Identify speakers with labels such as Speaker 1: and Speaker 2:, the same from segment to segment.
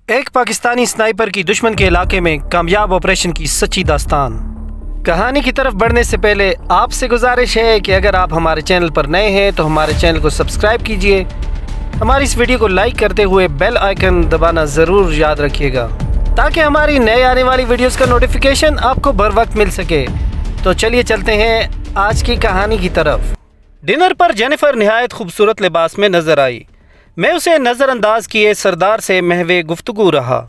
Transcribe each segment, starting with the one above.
Speaker 1: ایک پاکستانی سنائپر کی دشمن کے علاقے میں کامیاب آپریشن کی سچی داستان۔ کہانی کی طرف بڑھنے سے پہلے آپ سے گزارش ہے کہ اگر آپ ہمارے چینل پر نئے ہیں تو ہمارے چینل کو سبسکرائب کیجئے، ہماری اس ویڈیو کو لائک کرتے ہوئے بیل آئیکن دبانا ضرور یاد رکھیے گا تاکہ ہماری نئے آنے والی ویڈیوز کا نوٹیفیکیشن آپ کو بر وقت مل سکے۔ تو چلیے چلتے ہیں آج کی کہانی کی طرف۔ ڈنر پر جینیفر نہایت خوبصورت لباس میں نظر آئی۔ میں اسے نظر انداز کیے سردار سے محو گفتگو رہا،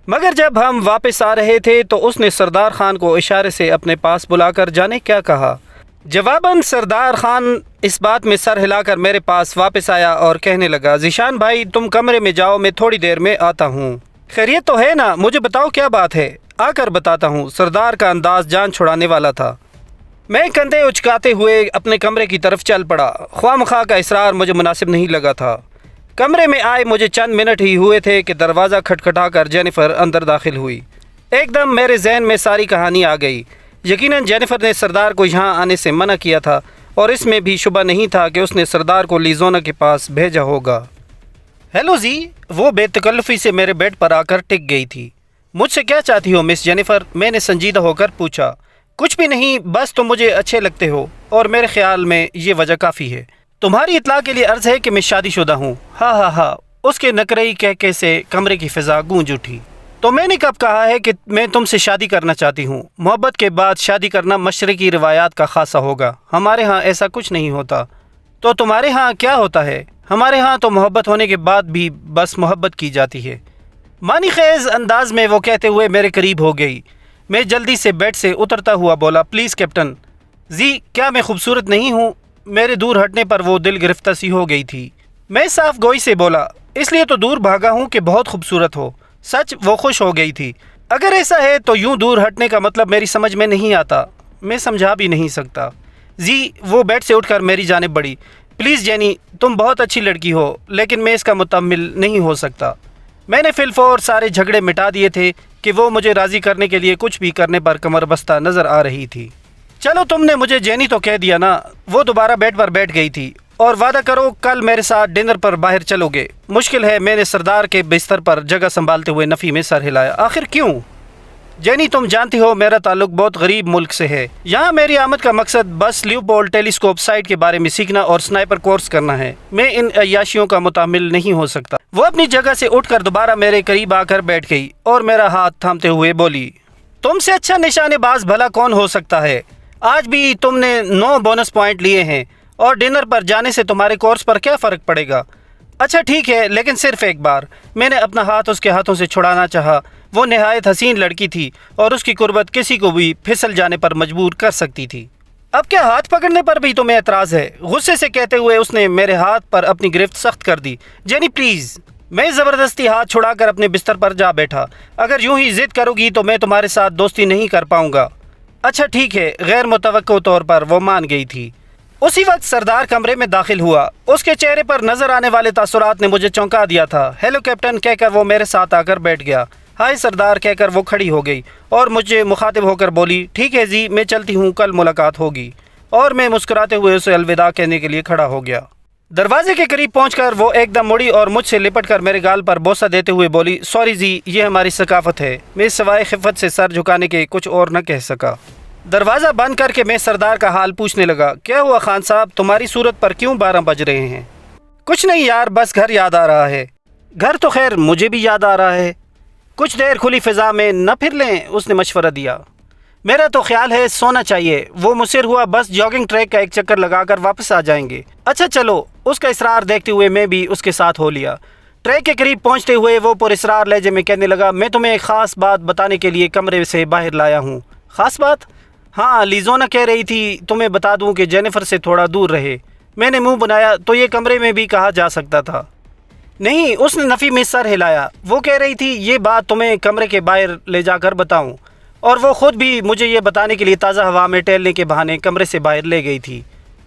Speaker 1: مگر جب ہم واپس آ رہے تھے تو اس نے سردار خان کو اشارے سے اپنے پاس بلا کر جانے کیا کہا۔ جواباً سردار خان اس بات میں سر ہلا کر میرے پاس واپس آیا اور کہنے لگا، ذیشان بھائی تم کمرے میں جاؤ، میں تھوڑی دیر میں آتا ہوں۔ خیریت تو ہے نا؟ مجھے بتاؤ کیا بات ہے، آ کر بتاتا ہوں۔ سردار کا انداز جان چھڑانے والا تھا۔ میں کندھے اچکاتے ہوئے اپنے کمرے کی طرف چل پڑا۔ خواہ مخواہ کا اصرار مجھے مناسب نہیں لگا تھا۔ کمرے میں آئے مجھے چند منٹ ہی ہوئے تھے کہ دروازہ کھٹکھٹا کر جینیفر اندر داخل ہوئی۔ ایک دم میرے ذہن میں ساری کہانی آ گئی۔ یقیناً جینیفر نے سردار کو یہاں آنے سے منع کیا تھا، اور اس میں بھی شبہ نہیں تھا کہ اس نے سردار کو لیزونا کے پاس بھیجا ہوگا۔ ہیلو زی، وہ بے تکلفی سے میرے بیڈ پر آ کر ٹک گئی تھی۔ مجھ سے کیا چاہتی ہو مس جینیفر؟ میں نے سنجیدہ ہو کر پوچھا۔ کچھ بھی نہیں، بس تم مجھے اچھے لگتے ہو، اور میرے خیال میں یہ وجہ کافی ہے۔ تمہاری اطلاع کے لیے عرض ہے کہ میں شادی شدہ ہوں۔ ہاں ہاں ہاں، اس کے نکرئی کہکے سے کمرے کی فضا گونج اٹھی۔ تو میں نے کب کہا ہے کہ میں تم سے شادی کرنا چاہتی ہوں؟ محبت کے بعد شادی کرنا مشرقی روایات کا خاصہ ہوگا، ہمارے ہاں ایسا کچھ نہیں ہوتا۔ تو تمہارے ہاں کیا ہوتا ہے؟ ہمارے ہاں تو محبت ہونے کے بعد بھی بس محبت کی جاتی ہے۔ معنی خیز انداز میں وہ کہتے ہوئے میرے قریب ہو گئی۔ میں جلدی سے بیڈ سے اترتا ہوا بولا، پلیز کیپٹن۔ زی، کیا میں خوبصورت نہیں ہوں؟ میرے دور ہٹنے پر وہ دل گرفتہ سی ہو گئی تھی۔ میں صاف گوئی سے بولا، اس لیے تو دور بھاگا ہوں کہ بہت خوبصورت ہو۔ سچ، وہ خوش ہو گئی تھی۔ اگر ایسا ہے تو یوں دور ہٹنے کا مطلب میری سمجھ میں نہیں آتا، میں سمجھا بھی نہیں سکتا۔ زی، وہ بیڈ سے اٹھ کر میری جانب بڑھی۔ پلیز جینی، تم بہت اچھی لڑکی ہو، لیکن میں اس کا متحمل نہیں ہو سکتا۔ میں نے فی الفور سارے جھگڑے مٹا دیے تھے کہ وہ مجھے راضی کرنے کے لیے کچھ بھی کرنے پر کمر بستہ نظر آ رہی تھی۔ چلو تم نے مجھے جینی تو کہہ دیا نا۔ وہ دوبارہ بیڈ پر بیٹھ گئی تھی۔ اور وعدہ کرو کل میرے ساتھ ڈنر پر باہر چلو گے؟ مشکل ہے، میں نے سردار کے بستر پر جگہ سنبھالتے ہوئے نفی میں سر ہلایا۔ آخر کیوں؟ جینی تم جانتی ہو میرا تعلق بہت غریب ملک سے ہے۔ یہاں میری آمد کا مقصد بس لیوپولڈ ٹیلیسکوپ سائٹ کے بارے میں سیکھنا اور سنائپر کورس کرنا ہے۔ میں ان عیاشیوں کا متحمل نہیں ہو سکتا۔ وہ اپنی جگہ سے اٹھ کر دوبارہ میرے قریب آ کر بیٹھ گئی اور میرا ہاتھ تھامتے ہوئے بولی، تم سے اچھا نشانے باز بھلا کون ہو سکتا ہے؟ آج بھی تم نے 9 بونس پوائنٹ لیے ہیں، اور ڈنر پر جانے سے تمہارے کورس پر کیا فرق پڑے گا؟ اچھا ٹھیک ہے، لیکن صرف ایک بار۔ میں نے اپنا ہاتھ اس کے ہاتھوں سے چھڑانا چاہا۔ وہ نہایت حسین لڑکی تھی، اور اس کی قربت کسی کو بھی پھسل جانے پر مجبور کر سکتی تھی۔ اب کیا ہاتھ پکڑنے پر بھی تمہیں اعتراض ہے؟ غصے سے کہتے ہوئے اس نے میرے ہاتھ پر اپنی گرفت سخت کر دی۔ جینی پلیز۔ میں زبردستی ہاتھ چھڑا کر اپنے بستر پر جا بیٹھا۔ اگر یوں ہی ضد کرو گی تو میں تمہارے ساتھ دوستی نہیں کر پاؤں گا۔ اچھا ٹھیک ہے، غیر متوقع طور پر وہ مان گئی تھی۔ اسی وقت سردار کمرے میں داخل ہوا۔ اس کے چہرے پر نظر آنے والے تاثرات نے مجھے چونکا دیا تھا۔ ہیلو کیپٹن کہہ کر وہ میرے ساتھ آ کر بیٹھ گیا۔ ہائے سردار کہہ کر وہ کھڑی ہو گئی اور مجھے مخاطب ہو کر بولی، ٹھیک ہے زی، میں چلتی ہوں، کل ملاقات ہوگی۔ اور میں مسکراتے ہوئے اسے الوداع کہنے کے لیے کھڑا ہو گیا۔ دروازے کے قریب پہنچ کر وہ ایک دم مڑی اور مجھ سے لپٹ کر میرے گال پر بوسہ دیتے ہوئے بولی، سوری زی، یہ ہماری ثقافت ہے۔ میں سوائے خفت سے سر جھکانے کے کچھ اور نہ کہہ سکا۔ دروازہ بند کر کے میں سردار کا حال پوچھنے لگا، کیا ہوا خان صاحب، تمہاری صورت پر کیوں 12 بج رہے ہیں؟ کچھ نہیں یار، بس گھر یاد آ رہا ہے۔ گھر تو خیر مجھے بھی یاد آ رہا ہے۔ کچھ دیر کھلی فضا میں نہ پھر لیں؟ اس نے مشورہ دیا۔ میرا تو خیال ہے سونا چاہیے۔ وہ مصر ہوا، بس جاگنگ ٹریک کا ایک چکر لگا کر واپس آ جائیں گے۔ اچھا چلو۔ اس کا اصرار دیکھتے ہوئے میں بھی اس کے ساتھ ہو لیا۔ ٹریک کے قریب پہنچتے ہوئے وہ پر اصرار لہجے میں کہنے لگا، میں تمہیں ایک خاص بات بتانے کے لیے کمرے سے باہر لایا ہوں۔ خاص بات؟ ہاں، لیزونا کہہ رہی تھی تمہیں بتا دوں کہ جینیفر سے تھوڑا دور رہے۔ میں نے منہ بنایا تو یہ کمرے میں بھی کہا جا سکتا تھا۔ نہیں، اس نے نفی میں سر ہلایا۔ وہ کہہ رہی تھی یہ بات تمہیں کمرے کے باہر لے جا کر بتاؤں، اور وہ خود بھی مجھے یہ بتانے کے لیے تازہ ہوا میں ٹہلنے کے بہانے کمرے سے باہر لے گئی تھی۔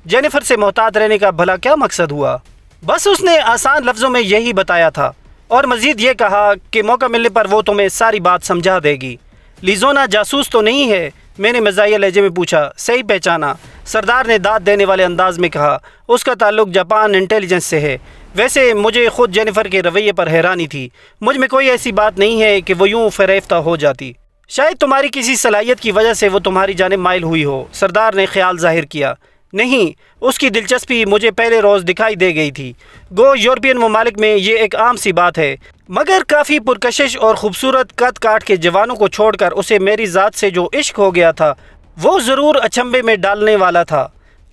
Speaker 1: جینیفر سے محتاط رہنے کا بھلا کیا مقصد ہوا؟ بس اس نے آسان لفظوں میں یہی بتایا تھا، اور مزید یہ کہا کہ موقع ملنے پر وہ تمہیں ساری بات سمجھا دے گی۔ لیزونا جاسوس تو نہیں ہے؟ میں نے مزاحیہ لہجے میں پوچھا۔ صحیح پہچانا، سردار نے داد دینے والے انداز میں کہا۔ اس کا تعلق جاپان انٹیلیجنس سے ہے۔ ویسے مجھے خود جینیفر کے رویے پر حیرانی تھی۔ مجھ میں کوئی ایسی بات نہیں ہے کہ وہ یوں فریفتہ ہو جاتی۔ شاید تمہاری کسی صلاحیت کی وجہ سے وہ تمہاری جانب مائل ہوئی ہو، سردار نے خیال ظاہر کیا۔ نہیں، اس کی دلچسپی مجھے پہلے روز دکھائی دے گئی تھی۔ گو یورپین ممالک میں یہ ایک عام سی بات ہے، مگر کافی پرکشش اور خوبصورت قد کاٹ کے جوانوں کو چھوڑ کر اسے میری ذات سے جو عشق ہو گیا تھا وہ ضرور اچنبھے میں ڈالنے والا تھا۔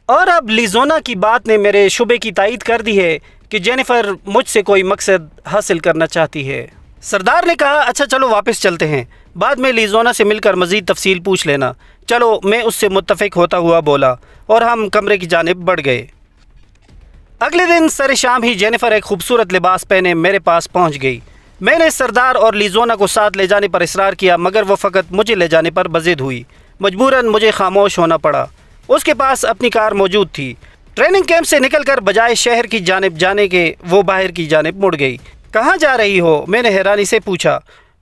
Speaker 1: اور اب لیزونا کی بات نے میرے شبے کی تائید کر دی ہے کہ جینیفر مجھ سے کوئی مقصد حاصل کرنا چاہتی ہے۔ سردار نے کہا، اچھا چلو واپس چلتے ہیں، بعد میں لیزونا سے مل کر مزید تفصیل پوچھ لینا۔ چلو، میں اس سے متفق ہوتا ہوا بولا اور ہم کمرے کی جانب بڑھ گئے۔ اگلے دن سر شام ہی جینیفر ایک خوبصورت لباس پہنے میرے پاس پہنچ گئی۔ میں نے سردار اور لیزونا کو ساتھ لے جانے پر اصرار کیا، مگر وہ فقط مجھے لے جانے پر بضد ہوئی۔ مجبوراً مجھے خاموش ہونا پڑا۔ اس کے پاس اپنی کار موجود تھی۔ ٹریننگ کیمپ سے نکل کر بجائے شہر کی جانب جانے کے وہ باہر کی جانب مڑ گئی۔ کہاں جا رہی ہو؟ میں نے حیرانی سے پوچھا۔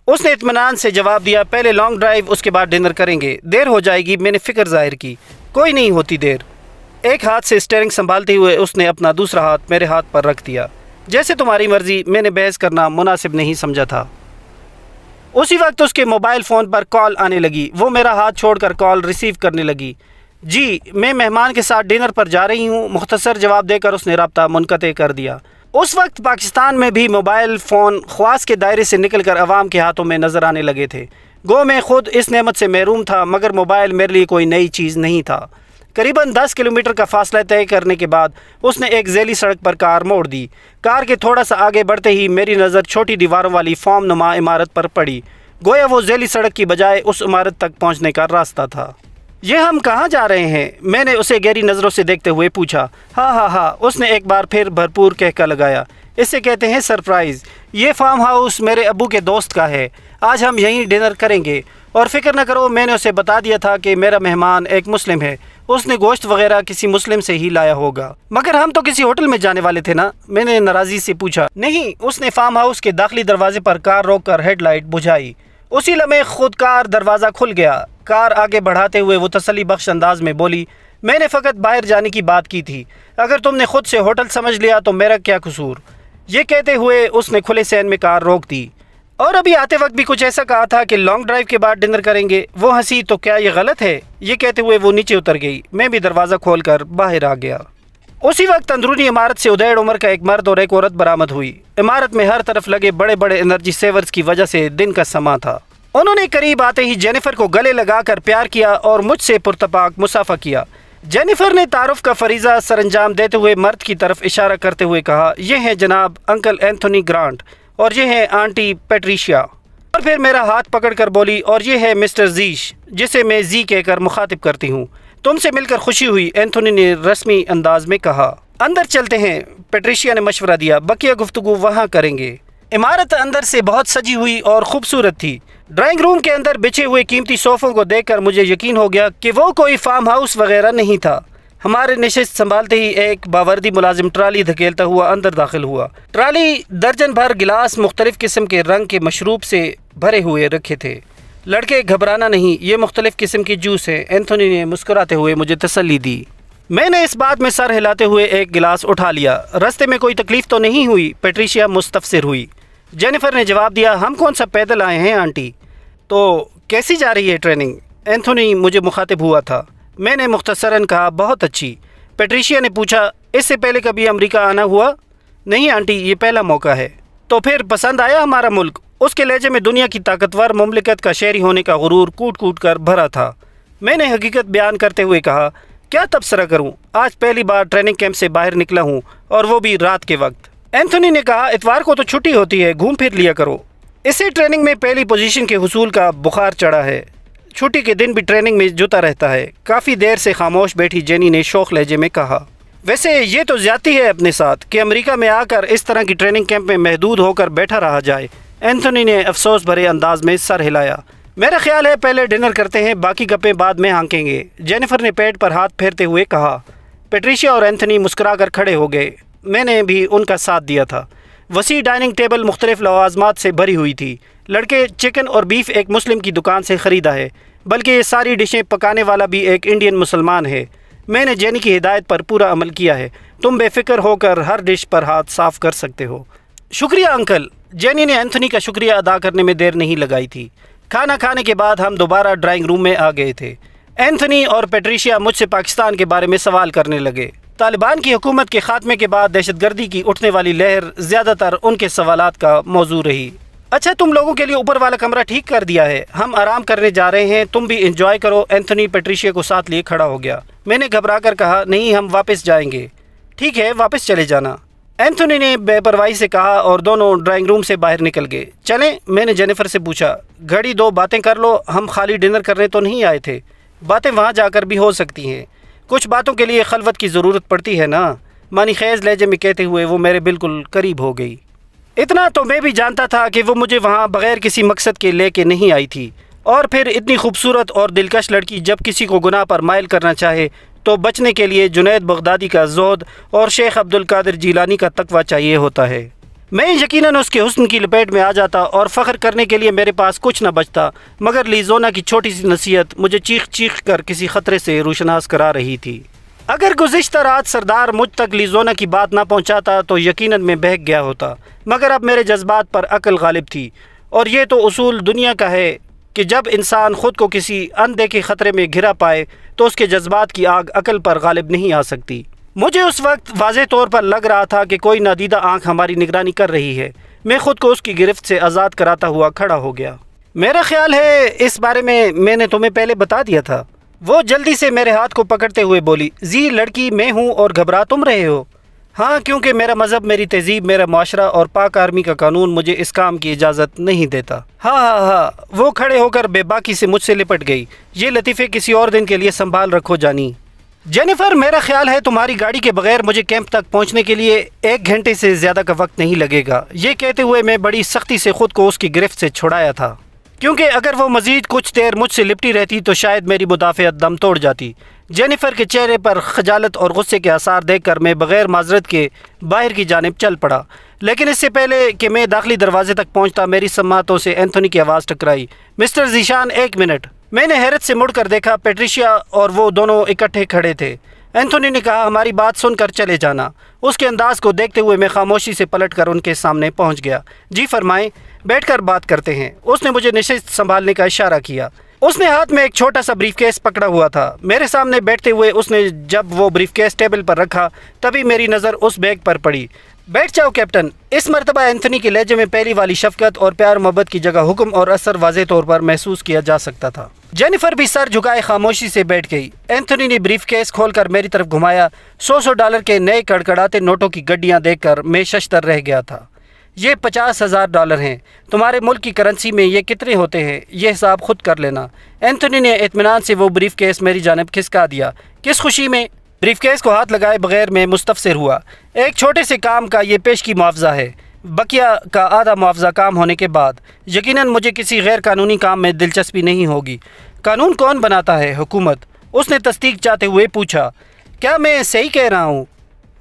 Speaker 1: اس نے اطمینان سے جواب دیا، پہلے لانگ ڈرائیو، اس کے بعد ڈنر کریں گے۔ دیر ہو جائے گی؟ میں نے فکر ظاہر کی۔ کوئی نہیں ہوتی دیر۔ ایک ہاتھ سے اسٹیئرنگ سنبھالتے ہوئے اس نے اپنا دوسرا ہاتھ میرے ہاتھ پر رکھ دیا۔ جیسے تمہاری مرضی۔ میں نے بحث کرنا مناسب نہیں سمجھا تھا۔ اسی وقت اس کے موبائل فون پر کال آنے لگی۔ وہ میرا ہاتھ چھوڑ کر کال ریسیو کرنے لگی۔ جی، میں مہمان کے ساتھ ڈنر پر جا رہی ہوں، مختصر جواب دے کر اس نے رابطہ منقطع کر دیا۔ اس وقت پاکستان میں بھی موبائل فون خواص کے دائرے سے نکل کر عوام کے ہاتھوں میں نظر آنے لگے تھے۔ گو میں خود اس نعمت سے محروم تھا، مگر موبائل میرے لیے کوئی نئی چیز نہیں تھا۔ قریباً 10 کلومیٹر کا فاصلہ طے کرنے کے بعد اس نے ایک ذیلی سڑک پر کار موڑ دی۔ کار کے تھوڑا سا آگے بڑھتے ہی میری نظر چھوٹی دیواروں والی فارم نما عمارت پر پڑی۔ گویا وہ ذیلی سڑک کی بجائے اس عمارت تک پہنچنے کا راستہ تھا۔ یہ ہم کہاں جا رہے ہیں؟ میں نے اسے گہری نظروں سے دیکھتے ہوئے پوچھا۔ ہاں، اس نے ایک بار پھر بھرپور کہکا لگایا۔ اسے کہتے ہیں سرپرائز۔ یہ فارم ہاؤس میرے ابو کے دوست کا ہے۔ آج ہم یہیں ڈنر کریں گے، اور فکر نہ کرو، میں نے اسے بتا دیا تھا کہ میرا مہمان ایک مسلم ہے۔ اس نے گوشت وغیرہ کسی مسلم سے ہی لایا ہوگا۔ مگر ہم تو کسی ہوٹل میں جانے والے تھے نا؟ میں نے ناراضی سے پوچھا۔ نہیں، اس نے فارم ہاؤس کے داخلی دروازے پر کار روک کر ہیڈ لائٹ بجھائی۔ اسی لمحے خود کار دروازہ کھل گیا۔ کار آگے بڑھاتے ہوئے وہ تسلی بخش انداز میں بولی، میں نے فقط باہر جانے کی بات کی تھی۔ اگر تم نے خود سے ہوٹل سمجھ لیا تو میرا کیا قصور؟ یہ کہتے ہوئے اس نے کھلے سین میں کار روک دی۔ اور ابھی آتے وقت بھی کچھ ایسا کہا تھا کہ لانگ ڈرائیو کے بعد ڈنر کریں گے۔ وہ ہنسی، تو کیا یہ غلط ہے؟ یہ کہتے ہوئے وہ نیچے اتر گئی۔ میں بھی دروازہ کھول کر باہر آ گیا۔ اسی وقت اندرونی عمارت سے ادھیڑ عمر کا ایک مرد اور ایک عورت برآمد ہوئی۔ عمارت میں ہر طرف لگے بڑے بڑے انرجی سیورز کی وجہ سے دن کا سما تھا۔ انہوں نے قریب آتے ہی جینیفر کو گلے لگا کر پیار کیا اور مجھ سے پرتپاک مصافحہ کیا۔ جینیفر نے تعارف کا فریضہ سر انجام دیتے ہوئے مرد کی طرف اشارہ کرتے ہوئے کہا، یہ ہیں جناب انکل اینتھونی گرانٹ، اور یہ ہیں آنٹی پیٹریشیا۔ اور پھر میرا ہاتھ پکڑ کر بولی، اور یہ ہے مسٹر زیش، جسے میں زی کہہ کر مخاطب کرتی ہوں۔ تم سے مل کر خوشی ہوئی، اینتھونی نے رسمی انداز میں کہا۔ اندر چلتے ہیں، پیٹریشیا نے مشورہ دیا، بقیہ گفتگو وہاں کریں گے۔ عمارت اندر سے بہت سجی ہوئی اور خوبصورت تھی۔ ڈرائنگ روم کے اندر بچھے ہوئے قیمتی صوفوں کو دیکھ کر مجھے یقین ہو گیا کہ وہ کوئی فارم ہاؤس وغیرہ نہیں تھا۔ ہمارے نشست سنبھالتے ہی ایک باوردی ملازم ٹرالی دھکیلتا ہوا اندر داخل ہوا۔ ٹرالی درجن بھر گلاس مختلف قسم کے رنگ کے مشروب سے بھرے ہوئے رکھے تھے۔ لڑکے گھبرانا نہیں، یہ مختلف قسم کی جوس ہے، اینتھونی نے مسکراتے ہوئے مجھے تسلی دی۔ میں نے اس بات میں سر ہلاتے ہوئے ایک گلاس اٹھا لیا۔ رستے میں کوئی تکلیف تو نہیں ہوئی؟ پیٹریشیا مستفسر ہوئی۔ جینیفر نے جواب دیا، ہم کون سا پیدل آئے ہیں آنٹی۔ تو کیسی جا رہی ہے ٹریننگ؟ اینتھونی مجھے مخاطب ہوا تھا۔ میں نے مختصراً کہا، بہت اچھی۔ پیٹریشیا نے پوچھا، اس سے پہلے کبھی امریکہ آنا ہوا؟ نہیں آنٹی، یہ پہلا موقع ہے۔ تو پھر پسند آیا ہمارا ملک؟ اس کے لہجے میں دنیا کی طاقتور مملکت کا شہری ہونے کا غرور کوٹ کوٹ کر بھرا تھا۔ میں نے حقیقت بیان کرتے ہوئے کہا، کیا تبصرہ کروں، آج پہلی بار ٹریننگ کیمپ سے باہر نکلا ہوں، اور وہ بھی رات کے وقت۔ اینتھونی نے کہا، اتوار کو تو چھٹی ہوتی ہے، گھوم پھر لیا کرو۔ اسے ٹریننگ میں پہلی پوزیشن کے حصول کا بخار چڑھا ہے۔ چھٹی کے دن بھی ٹریننگ میں جتا رہتا ہے۔ کافی دیر سے خاموش بیٹھی جینی نے شوخ لہجے میں کہا، ویسے یہ تو زیادتی ہے اپنے ساتھ کہ امریکہ میں آ کر اس طرح کی ٹریننگ کیمپ میں محدود ہو کر بیٹھا رہا جائے۔ اینتھونی نے افسوس بھرے انداز میں سر ہلایا۔ میرا خیال ہے پہلے ڈنر کرتے ہیں، باقی گپیں بعد میں ہانکیں گے، جینیفر نے پیٹ پر ہاتھ پھیرتے ہوئے کہا۔ پیٹریشیا اور اینتھونی مسکرا کر کھڑے ہو گئے۔ میں نے بھی ان کا ساتھ دیا تھا۔ وسیع ڈائننگ ٹیبل مختلف لوازمات سے بھری ہوئی تھی۔ لڑکے چکن اور بیف ایک مسلم کی دکان سے خریدا ہے، بلکہ یہ ساری ڈشیں پکانے والا بھی ایک انڈین مسلمان ہے۔ میں نے جینی کی ہدایت پر پورا عمل کیا ہے، تم بے فکر ہو کر ہر ڈش پر ہاتھ صاف کر سکتے ہو۔ شکریہ انکل۔ جینی نے اینتھونی کا شکریہ ادا کرنے میں دیر نہیں لگائی تھی۔ کھانا کھانے کے بعد ہم دوبارہ ڈرائنگ روم میں آ گئے تھے۔ اینتھونی اور پیٹریشیا مجھ سے پاکستان کے بارے میں سوال کرنے لگے۔ طالبان کی حکومت کے خاتمے کے بعد دہشت گردی کی اٹھنے والی لہر زیادہ تر ان کے سوالات کا موضوع رہی۔ اچھا، تم لوگوں کے لیے اوپر والا کمرہ ٹھیک کر دیا ہے، ہم آرام کرنے جا رہے ہیں، تم بھی انجوائے کرو۔ اینتھونی پیٹریشیا کو ساتھ لیے کھڑا ہو گیا۔ میں نے گھبرا کر کہا، نہیں، ہم واپس جائیں گے۔ ٹھیک ہے، واپس چلے جانا، اینتھونی نے بے پرواہی سے کہا اور دونوں ڈرائنگ روم سے باہر نکل گئے۔ چلیں، میں نے جینیفر سے پوچھا، گھڑی دو باتیں کر لو، ہم خالی ڈنر کرنے تو نہیں آئے تھے، باتیں وہاں جا کر بھی ہو سکتی ہیں، کچھ باتوں کے لیے خلوت کی ضرورت پڑتی ہے نا، معنی خیز لہجے میں کہتے ہوئے وہ میرے بالکل قریب ہو گئی۔ اتنا تو میں بھی جانتا تھا کہ وہ مجھے وہاں بغیر کسی مقصد کے لے کے نہیں آئی تھی، اور پھر اتنی خوبصورت اور دلکش لڑکی جب کسی کو گناہ پر مائل کرنا چاہے تو بچنے کے لیے جنید بغدادی کا زہد اور شیخ عبد القادر جیلانی کا تقویٰ چاہیے ہوتا ہے۔ میں یقیناً اس کے حسن کی لپیٹ میں آ جاتا اور فخر کرنے کے لیے میرے پاس کچھ نہ بچتا، مگر لیزونا کی چھوٹی سی نصیحت مجھے چیخ چیخ کر کسی خطرے سے روشناس کرا رہی تھی۔ اگر گزشتہ رات سردار مجھ تک لیزونا کی بات نہ پہنچاتا تو یقیناً میں بہک گیا ہوتا، مگر اب میرے جذبات پر عقل غالب تھی، اور یہ تو اصول دنیا کا ہے کہ جب انسان خود کو کسی اندیکھے خطرے میں گھرا پائے تو اس کے جذبات کی آگ عقل پر غالب نہیں آ سکتی۔ مجھے اس وقت واضح طور پر لگ رہا تھا کہ کوئی نادیدہ آنکھ ہماری نگرانی کر رہی ہے۔ میں خود کو اس کی گرفت سے آزاد کراتا ہوا کھڑا ہو گیا۔ میرا خیال ہے اس بارے میں نے تمہیں پہلے بتا دیا تھا۔ وہ جلدی سے میرے ہاتھ کو پکڑتے ہوئے بولی، زی لڑکی میں ہوں اور گھبرا تم رہے ہو؟ ہاں، کیونکہ میرا مذہب، میری تہذیب، میرا معاشرہ اور پاک آرمی کا قانون مجھے اس کام کی اجازت نہیں دیتا۔ ہاں، وہ کھڑے ہو کر بے باکی سے مجھ سے لپٹ گئی۔ یہ لطیفے کسی اور دن کے لیے سنبھال رکھو جانی۔ جینیفر، میرا خیال ہے تمہاری گاڑی کے بغیر مجھے کیمپ تک پہنچنے کے لیے 1 گھنٹے سے زیادہ کا وقت نہیں لگے گا۔ یہ کہتے ہوئے میں بڑی سختی سے خود کو اس کی گرفت سے چھڑایا تھا، کیونکہ اگر وہ مزید کچھ دیر مجھ سے لپٹی رہتی تو شاید میری مدافعت دم توڑ جاتی۔ جینیفر کے چہرے پر خجالت اور غصے کے آثار دیکھ کر میں بغیر معذرت کے باہر کی جانب چل پڑا، لیکن اس سے پہلے کہ میں داخلی دروازے تک پہنچتا میری سماعتوں سے اینتھونی کی آواز ٹکرائی، مسٹر ذیشان 1 منٹ۔ میں نے حیرت سے مڑ کر دیکھا، پیٹریشیا اور وہ دونوں اکٹھے کھڑے تھے۔ اینتھونی نے کہا، ہماری بات سن کر چلے جانا۔ اس کے انداز کو دیکھتے ہوئے میں خاموشی سے پلٹ کر ان کے سامنے پہنچ گیا۔ جی فرمائیں، بیٹھ کر بات کرتے ہیں۔ اس نے مجھے نشست سنبھالنے کا اشارہ کیا۔ اس نے ہاتھ میں ایک چھوٹا سا بریف کیس پکڑا ہوا تھا۔ میرے سامنے بیٹھتے ہوئے اس نے جب وہ بریف کیس ٹیبل پر رکھا تبھی میری نظر اس بیگ پر پڑی۔ بیٹھ جاؤ کیپٹن۔ اس مرتبہ اینتھونی کے لہجے میں پہلی والی شفقت اور پیار محبت کی جگہ حکم اور اثر واضح طور پر محسوس کیا جا سکتا تھا۔ جینیفر بھی سر جھکائے خاموشی سے بیٹھ گئی۔ اینتھونی نے بریف کیس کھول کر میری طرف گھمایا۔ $100 کے نئے کڑکڑاتے نوٹوں کی گڈیاں دیکھ کر میں ششدر رہ گیا تھا۔ یہ $50,000 ہیں۔ تمہارے ملک کی کرنسی میں یہ کتنے ہوتے ہیں، یہ حساب خود کر لینا۔ اینتھونی نے اطمینان سے وہ بریف کیس میری جانب کھسکا دیا۔ کس خوشی میں؟ بریف کیس کو ہاتھ لگائے بغیر میں مستفسر ہوا۔ ایک چھوٹے سے کام کا یہ پیشگی معاوضہ ہے، بقیہ کا آدھا معاوضہ کام ہونے کے بعد۔ یقیناً مجھے کسی غیر قانونی کام میں دلچسپی نہیں ہوگی۔ قانون کون بناتا ہے؟ حکومت۔ اس نے تصدیق چاہتے ہوئے پوچھا، کیا میں صحیح کہہ رہا ہوں؟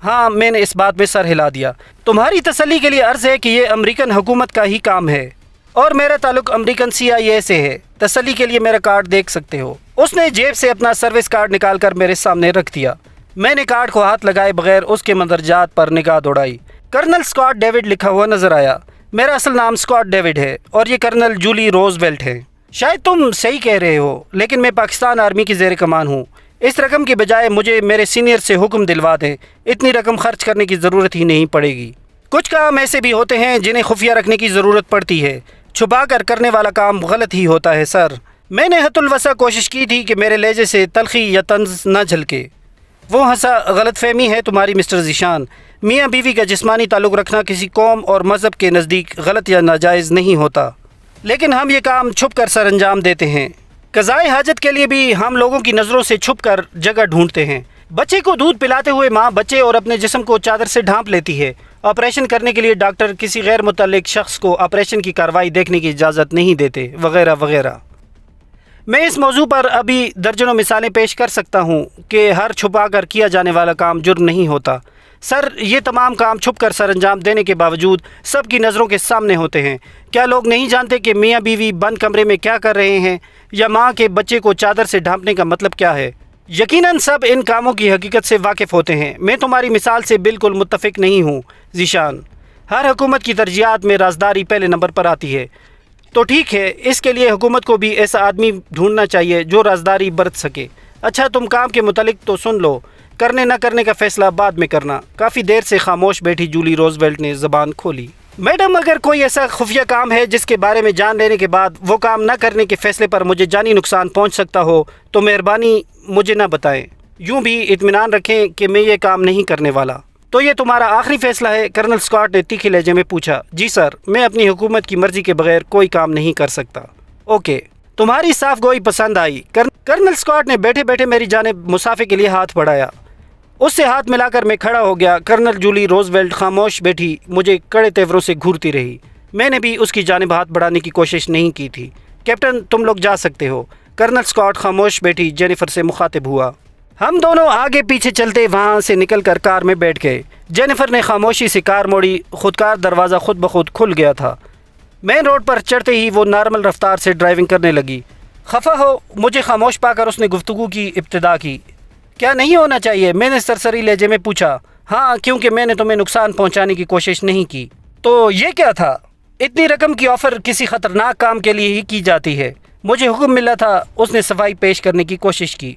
Speaker 1: ہاں، میں نے اس بات میں سر ہلا دیا۔ تمہاری تسلی کے لیے عرض ہے کہ یہ امریکن حکومت کا ہی کام ہے اور میرا تعلق امریکن CIA سے ہے۔ تسلی کے لیے میرا کارڈ دیکھ سکتے ہو۔ اس نے جیب سے اپنا سروس کارڈ نکال کر میرے سامنے رکھ دیا۔ میں نے کارڈ کو ہاتھ لگائے بغیر اس کے مندرجات پر نگاہ دوڑائی۔ کرنل اسکاٹ ڈیوڈ لکھا ہوا نظر آیا۔ میرا اصل نام اسکاٹ ڈیوڈ ہے اور یہ کرنل جولی روز ویلٹ ہے۔ شاید تم صحیح کہہ رہے ہو، لیکن میں پاکستان آرمی کی زیر کمان ہوں۔ اس رقم کے بجائے مجھے میرے سینئر سے حکم دلوا دیں، اتنی رقم خرچ کرنے کی ضرورت ہی نہیں پڑے گی۔ کچھ کام ایسے بھی ہوتے ہیں جنہیں خفیہ رکھنے کی ضرورت پڑتی ہے، چھپا کر کرنے والا کام غلط ہی ہوتا ہے سر۔ میں نے حد الوسع کوشش کی تھی کہ میرے لہجے سے تلخی یا طنز نہ جھلکے۔ وہ ہنسا، غلط فہمی ہے تمہاری مسٹر ذیشان۔ میاں بیوی کا جسمانی تعلق رکھنا کسی قوم اور مذہب کے نزدیک غلط یا ناجائز نہیں ہوتا، لیکن ہم یہ کام چھپ کر سر انجام دیتے ہیں۔ قضائے حاجت کے لیے بھی ہم لوگوں کی نظروں سے چھپ کر جگہ ڈھونڈتے ہیں۔ بچے کو دودھ پلاتے ہوئے ماں بچے اور اپنے جسم کو چادر سے ڈھانپ لیتی ہے۔ آپریشن کرنے کے لیے ڈاکٹر کسی غیر متعلق شخص کو آپریشن کی کارروائی دیکھنے کی اجازت نہیں دیتے، وغیرہ وغیرہ۔ میں اس موضوع پر ابھی درجنوں مثالیں پیش کر سکتا ہوں کہ ہر چھپا کر کیا جانے والا کام جرم نہیں ہوتا۔ سر، یہ تمام کام چھپ کر سر انجام دینے کے باوجود سب کی نظروں کے سامنے ہوتے ہیں۔ کیا لوگ نہیں جانتے کہ میاں بیوی بند کمرے میں کیا کر رہے ہیں، یا ماں کے بچے کو چادر سے ڈھانپنے کا مطلب کیا ہے؟ یقیناً سب ان کاموں کی حقیقت سے واقف ہوتے ہیں۔ میں تمہاری مثال سے بالکل متفق نہیں ہوں ذیشان۔ ہر حکومت کی ترجیحات میں رازداری پہلے نمبر پر آتی ہے، تو ٹھیک ہے، اس کے لیے حکومت کو بھی ایسا آدمی ڈھونڈنا چاہیے جو رازداری برت سکے۔ اچھا، تم کام کے متعلق تو سن لو، کرنے نہ کرنے کا فیصلہ بعد میں کرنا۔ کافی دیر سے خاموش بیٹھی جولی روزویلٹ نے زبان کھولی۔ میڈم، اگر کوئی ایسا خفیہ کام ہے جس کے بارے میں جان لینے کے بعد وہ کام نہ کرنے کے فیصلے پر مجھے جانی نقصان پہنچ سکتا ہو تو مہربانی مجھے نہ بتائیں۔ یوں بھی اطمینان رکھیں کہ میں یہ کام نہیں کرنے والا۔ تو یہ تمہارا آخری فیصلہ ہے؟ کرنل اسکاٹ نے تیکھے لہجے میں پوچھا۔ جی سر، میں اپنی حکومت کی مرضی کے بغیر کوئی کام نہیں کر سکتا۔ اوکے، تمہاری صاف گوئی پسند آئی۔ کرنل اسکاٹ نے بیٹھے بیٹھے میری جانب مسافے کے لیے ہاتھ بڑھایا۔ اس سے ہاتھ ملا کر میں کھڑا ہو گیا۔ کرنل جولی روزویلٹ خاموش بیٹھی مجھے کڑے تیوروں سے گھورتی رہی۔ میں نے بھی اس کی جانب ہاتھ بڑھانے کی کوشش نہیں کی تھی۔ کیپٹن، تم لوگ جا سکتے ہو۔ کرنل اسکاٹ خاموش بیٹھی جینیفر سے مخاطب ہوا۔ ہم دونوں آگے پیچھے چلتے وہاں سے نکل کر کار میں بیٹھ گئے۔ جینیفر نے خاموشی سے کار موڑی۔ خودکار دروازہ خود بخود کھل گیا تھا۔ مین روڈ پر چڑھتے ہی وہ نارمل رفتار سے ڈرائیونگ کرنے لگی۔ خفا ہو؟ مجھے خاموش پا کر اس نے گفتگو کی ابتدا کی۔ کیا نہیں ہونا چاہیے؟ میں نے سرسری لہجے میں پوچھا۔ ہاں، کیونکہ میں نے تمہیں نقصان پہنچانے کی کوشش نہیں کی۔ تو یہ کیا تھا؟ اتنی رقم کی آفر کسی خطرناک کام کے لیے ہی کی جاتی ہے۔ مجھے حکم ملا تھا۔ اس نے صفائی پیش کرنے کی کوشش کی۔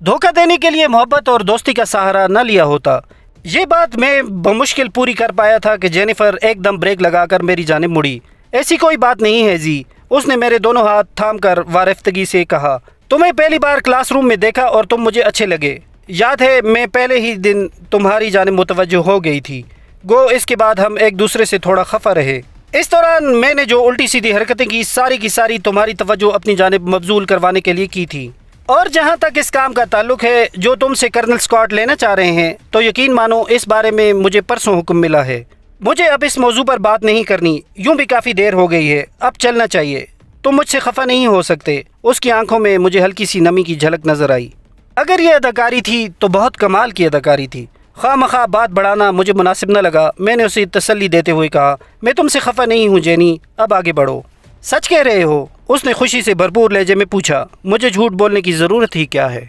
Speaker 1: دھوکہ دینے کے لیے محبت اور دوستی کا سہارا نہ لیا ہوتا۔ یہ بات میں بمشکل پوری کر پایا تھا کہ جینیفر ایک دم بریک لگا کر میری جانب مڑی۔ ایسی کوئی بات نہیں ہے جی، اس نے میرے دونوں ہاتھ تھام کر وارفتگی سے کہا۔ تمہیں پہلی بار کلاس روم میں دیکھا اور تم مجھے اچھے لگے۔ یاد ہے، میں پہلے ہی دن تمہاری جانب متوجہ ہو گئی تھی۔ گو اس کے بعد ہم ایک دوسرے سے تھوڑا خفا رہے۔ اس دوران میں نے جو الٹی سیدھی حرکتیں کی ساری تمہاری توجہ اپنی جانب مبذول کروانے کے لیے کی تھی۔ اور جہاں تک اس کام کا تعلق ہے جو تم سے کرنل اسکاٹ لینا چاہ رہے ہیں، تو یقین مانو اس بارے میں مجھے پرسوں حکم ملا ہے۔ مجھے اب اس موضوع پر بات نہیں کرنی، یوں بھی کافی دیر ہو گئی ہے، اب چلنا چاہیے۔ تم مجھ سے خفا نہیں ہو سکتے۔ اس کی آنکھوں میں مجھے ہلکی سی نمی کی جھلک نظر آئی۔ اگر یہ اداکاری تھی تو بہت کمال کی اداکاری تھی۔ خواہ مخواہ بات بڑھانا مجھے مناسب نہ لگا۔ میں نے اسے تسلی دیتے ہوئے کہا، میں تم سے خفا نہیں ہوں جینی، اب آگے بڑھو۔ سچ کہہ رہے ہو؟ اس نے خوشی سے بھرپور لہجے میں پوچھا۔ مجھے جھوٹ بولنے کی ضرورت ہی کیا ہے؟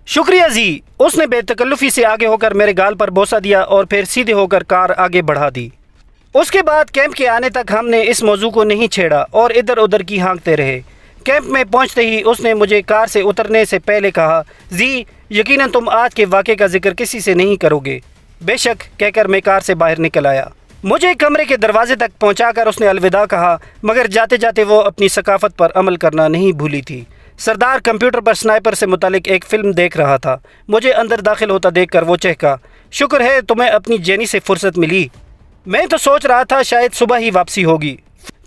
Speaker 1: شکریہ جی۔ اس نے بے تکلفی سے آگے ہو کر میرے گال پر بوسہ دیا اور پھر سیدھے ہو کر کار آگے بڑھا دی۔ اس کے بعد کیمپ کے آنے تک ہم نے اس موضوع کو نہیں چھیڑا اور ادھر ادھر کی ہانکتے رہے۔ کیمپ میں پہنچتے ہی اس نے مجھے کار سے اترنے سے پہلے کہا، جی یقیناً تم آج کے واقعے کا ذکر کسی سے نہیں کرو گے۔ بے شک، کہہ کر میں کار سے باہر نکل آیا۔ مجھے کمرے کے دروازے تک پہنچا کر اس نے الوداع کہا، مگر جاتے جاتے وہ اپنی ثقافت پر عمل کرنا نہیں بھولی تھی۔ سردار کمپیوٹر پر سنائپر سے متعلق ایک فلم دیکھ رہا تھا۔ مجھے اندر داخل ہوتا دیکھ کر وہ چہکا، شکر ہے تمہیں اپنی جینی سے فرصت ملی۔ میں تو سوچ رہا تھا شاید صبح ہی واپسی ہوگی۔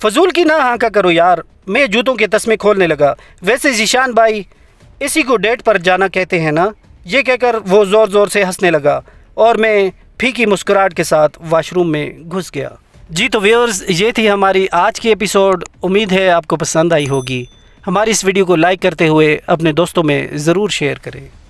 Speaker 1: فضول کی نہ ہانکا کرو یار۔ میں جوتوں کے تسمے کھولنے لگا۔ ویسے ذیشان بھائی، اسی کو ڈیٹ پر جانا کہتے ہیں نا؟ یہ کہہ کر وہ زور زور سے ہنسنے لگا اور میں پھیکی مسکراہٹ کے ساتھ واش روم میں گھس گیا۔ جی تو ویورز، یہ تھی ہماری آج کی ایپیسوڈ۔ امید ہے آپ کو پسند آئی ہوگی۔ ہماری اس ویڈیو کو لائک کرتے ہوئے اپنے دوستوں میں ضرور شیئر کریں۔